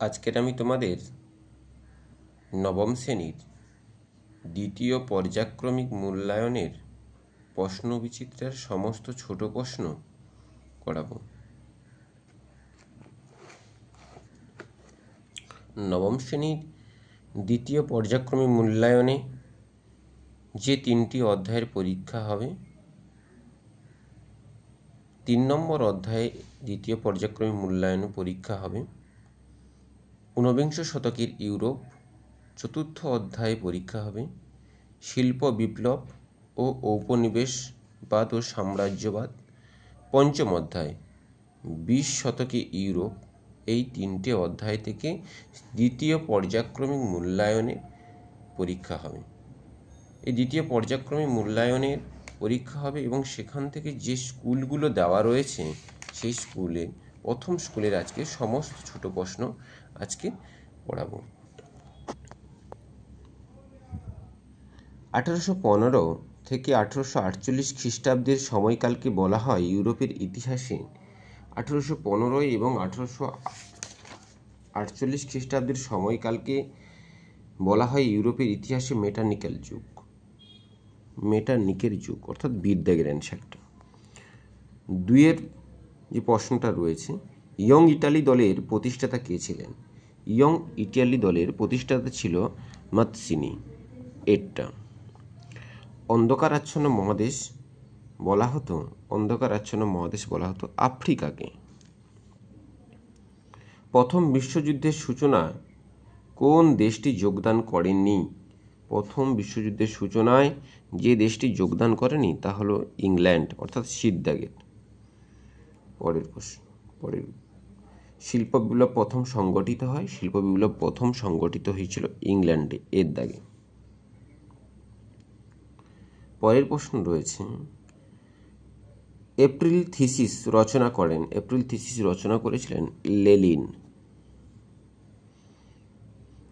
আজকের আমি তোমাদের নবম শ্রেণীর দ্বিতীয় পর্যায়ক্রমিক মূল্যায়নের প্রশ্নবিচিত্রার সমস্ত ছোট প্রশ্ন করাবো। নবম শ্রেণীর দ্বিতীয় পর্যায়ক্রমিক মূল্যায়নে যে 3টি অধ্যায়ের পরীক্ষা হবে, 3 নম্বর অধ্যায়ে দ্বিতীয় পর্যায়ক্রমিক মূল্যায়নে পরীক্ষা হবে। ঊনবিংশ শতকের ইউরোপ, চতুর্থ অধ্যায়ে পরীক্ষা হবে শিল্প বিপ্লব ও ঔপনিবেশবাদ ও সাম্রাজ্যবাদ, পঞ্চম অধ্যায় 20 শতকে ইউরোপ। এই 3টে অধ্যায় থেকে দ্বিতীয় পর্যায়ক্রমিক মূল্যায়নে পরীক্ষা হবে। এই দ্বিতীয় পর্যায়ক্রমিক মূল্যায়নের পরীক্ষা হবে এবং সেখান থেকে যে স্কুলগুলো দেওয়া রয়েছে সেই প্রথম স্কুলের আজকে সমস্ত ছোট প্রশ্ন আজকে পড়াবো। 1815 থেকে 1848 খ্রিস্টাব্দের সময়কালকে বলা হয় ইউরোপের ইতিহাসে 1815 এবং 1848 খ্রিস্টাব্দের সময়কালকে বলা হয় ইউরোপের ইতিহাসে মেটানিকের যুগ, অর্থাৎ বিদ্যাজ্ঞান সেক্টর। 2-এর যে প্রশ্নটা রয়েছে, ইয়ং ইটালি দলের প্রতিষ্ঠাতা কে ছিলেন? ইয়ং ইটালি দলের প্রতিষ্ঠাতা ছিল মাৎসিনি। এরটা অন্ধকারাচ্ছন্ন মহাদেশ বলা হতো আফ্রিকাকে। প্রথম বিশ্বযুদ্ধের সূচনায় কোন দেশটি যোগদান করেনি? প্রথম বিশ্বযুদ্ধের সূচনায় যে দেশটি যোগদান করেনি তা হলো ইংল্যান্ড, অর্থাৎ সিদ্দাগের। পরের শিল্প বিপ্লব প্রথম সংগঠিত হয়েছিল ইংল্যান্ডে, এর দাগে। পরের প্রশ্ন রয়েছে, এপ্রিল থিসিস রচনা করেছিলেন লেনিন।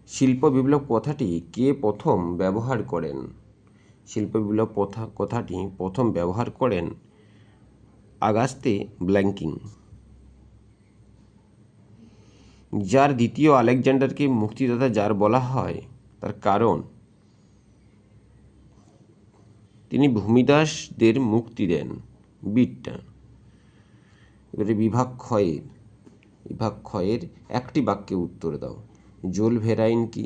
শিল্প বিপ্লব কথাটি কে প্রথম ব্যবহার করেন? শিল্প বিপ্লব কথাটি প্রথম ব্যবহার করেন আগাস্তে ব্ল্যাঙ্কিং। যার দ্বিতীয় আলেকজান্ডারকে মুক্তিদাতা জার বলা হয় তার কারণ তিনি ভূমিদাসদের মুক্তি দেন। বিটটা এবারে বিভাগ ক্ষয়ের একটি বাক্যে উত্তর দাও। জোলভেরাইন কি?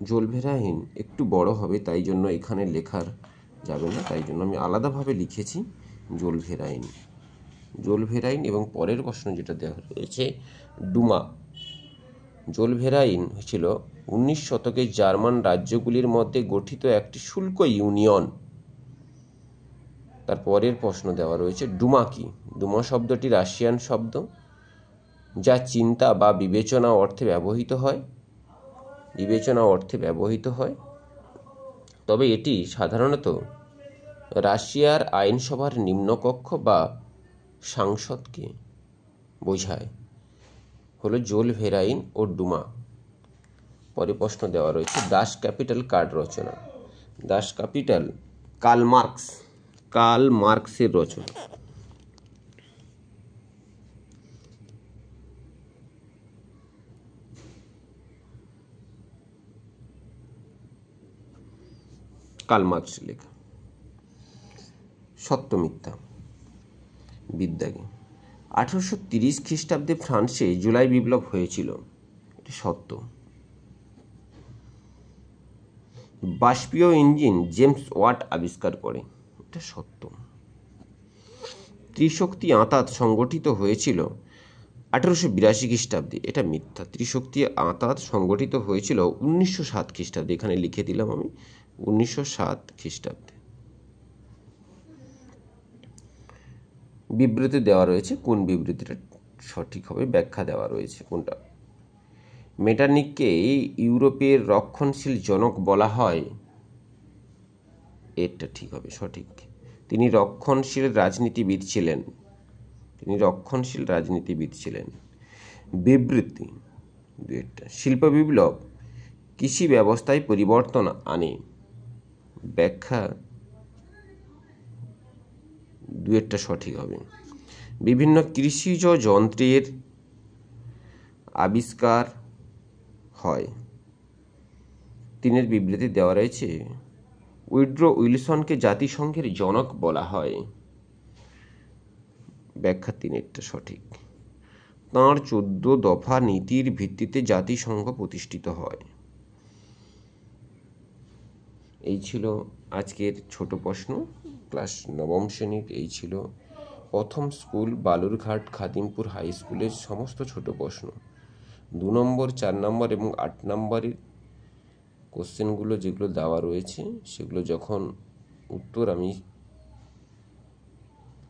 জোলভেরাইন একটু বড় হবে, তাই জন্য এখানে লেখার যাবে না, তাই জন্য আমি আলাদাভাবে লিখেছি জোলভেরাইন। এবং পরের প্রশ্ন যেটা দেওয়া রয়েছে, ডুমা। জোলভেরাইন ছিল 19 শতকে জার্মান রাজ্যগুলির মধ্যে গঠিত একটি শুল্ক ইউনিয়ন। তার পরের প্রশ্ন দেওয়া রয়েছে, ডুমা কি? ডুমা শব্দটি রাশিয়ান শব্দ যা চিন্তা বা বিবেচনা অর্থে ব্যবহৃত হয়। তবে এটি সাধারণত রাশিয়ার আইনসভার নিম্নকক্ষ বা সাংসদকে বোঝায়। হলো জোলভেরাইন ও ডুমা। পরে প্রশ্ন দেওয়া রয়েছে, দাস ক্যাপিটাল কার রচনা? দাস ক্যাপিটাল কার্ল মার্কসের রচনা। কার্ল মার্কসের লেখা। সত্য মিথ্যা বিদ্যাগে 1830 খ্রিস্টাব্দে ফ্রান্সে জুলাই বিপ্লব হয়েছিল, এটা সত্য। বাষ্পীয় ইঞ্জিন জেমস ওয়াট আবিষ্কার করে, এটা সত্য। ত্রিশক্তি আঁতাত সংগঠিত হয়েছিল 1882 খ্রিস্টাব্দে, এটা মিথ্যা। ত্রিশক্তি আঁতাত সংগঠিত হয়েছিল 1907 খ্রিস্টাব্দে, এখানে লিখে দিলাম আমি 1907 খ্রিস্টাব্দে। বিবৃতি দেওয়া রয়েছে, কোন বিবৃতিটা সঠিক হবে? ব্যাখ্যা দেওয়া রয়েছে কোনটা? মেটার্নিখকে ইউরোপের রক্ষণশীল জনক বলা হয়, এরটা ঠিক হবে, সঠিক। তিনি রক্ষণশীল রাজনীতিবিদ ছিলেন। বিবৃতি শিল্প বিপ্লব কৃষি ব্যবস্থায় পরিবর্তন আনে। ব্যাখ্যা দুয়েরটা সঠিক হবে। বিভিন্ন কৃষিজ যন্ত্রের আবিষ্কার হয়? 3 বিবৃতি দেওয়া রয়েছে, উইড্রো উইলসনকে জাতিসংঘের জনক বলা হয়। ব্যাখ্যা 3 সঠিক। তাঁর 14 দফা নীতির ভিত্তিতে জাতিসংঘ প্রতিষ্ঠিত হয়। এই ছিল আজকের ছোট প্রশ্ন। ক্লাস 9ম শ্রেণীর এই ছিল প্রথম স্কুল বালুরঘাট খাদিমপুর হাই স্কুলের সমস্ত ছোট প্রশ্ন। 2 নম্বর, 4 নম্বর এবং 8 নম্বরের কোশ্চেনগুলো যেগুলো দেওয়া রয়েছে সেগুলো যখন উত্তর আমি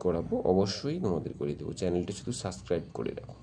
করাবো অবশ্যই তোমাদের করে দেবো। চ্যানেলটা শুধু সাবস্ক্রাইব করে রাখো।